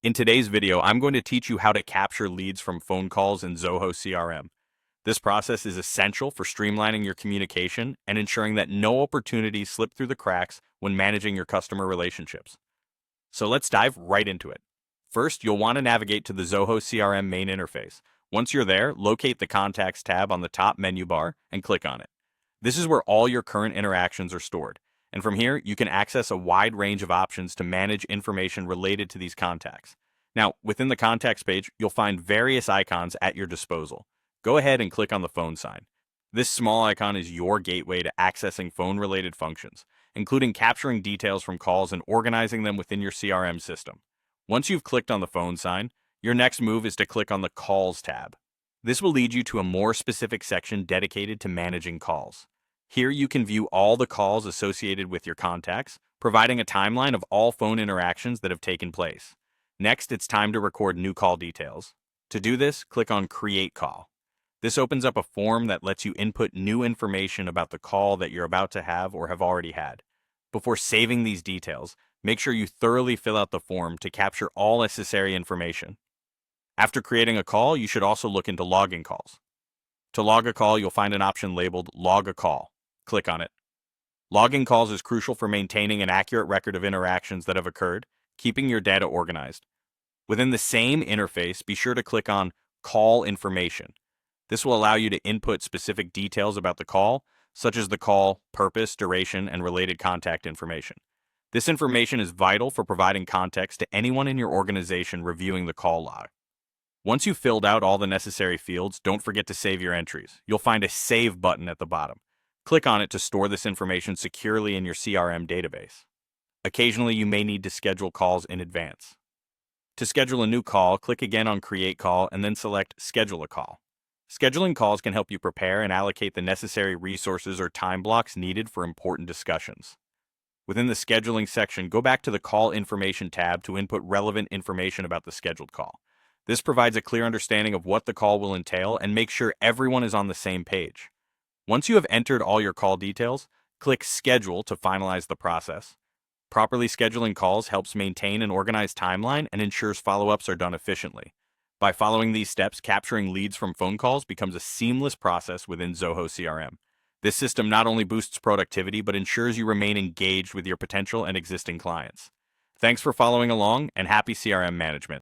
In today's video, I'm going to teach you how to capture leads from phone calls in Zoho CRM. This process is essential for streamlining your communication and ensuring that no opportunities slip through the cracks when managing your customer relationships. So let's dive right into it. First, you'll want to navigate to the Zoho CRM main interface. Once you're there, locate the Contacts tab on the top menu bar and click on it. This is where all your current interactions are stored. And from here, you can access a wide range of options to manage information related to these contacts. Now, within the contacts page, you'll find various icons at your disposal. Go ahead and click on the phone sign. This small icon is your gateway to accessing phone-related functions, including capturing details from calls and organizing them within your CRM system. Once you've clicked on the phone sign, your next move is to click on the Calls tab. This will lead you to a more specific section dedicated to managing calls. Here you can view all the calls associated with your contacts, providing a timeline of all phone interactions that have taken place. Next, it's time to record new call details. To do this, click on Create Call. This opens up a form that lets you input new information about the call that you're about to have or have already had. Before saving these details, make sure you thoroughly fill out the form to capture all necessary information. After creating a call, you should also look into logging calls. To log a call, you'll find an option labeled Log a Call. Click on it. Logging calls is crucial for maintaining an accurate record of interactions that have occurred, keeping your data organized. Within the same interface, be sure to click on Call Information. This will allow you to input specific details about the call, such as the call, purpose, duration, and related contact information. This information is vital for providing context to anyone in your organization reviewing the call log. Once you've filled out all the necessary fields, don't forget to save your entries. You'll find a Save button at the bottom. Click on it to store this information securely in your CRM database. Occasionally, you may need to schedule calls in advance. To schedule a new call, click again on Create Call and then select Schedule a Call. Scheduling calls can help you prepare and allocate the necessary resources or time blocks needed for important discussions. Within the Scheduling section, go back to the Call Information tab to input relevant information about the scheduled call. This provides a clear understanding of what the call will entail and makes sure everyone is on the same page. Once you have entered all your call details, click Schedule to finalize the process. Properly scheduling calls helps maintain an organized timeline and ensures follow-ups are done efficiently. By following these steps, capturing leads from phone calls becomes a seamless process within Zoho CRM. This system not only boosts productivity, but ensures you remain engaged with your potential and existing clients. Thanks for following along, and happy CRM management.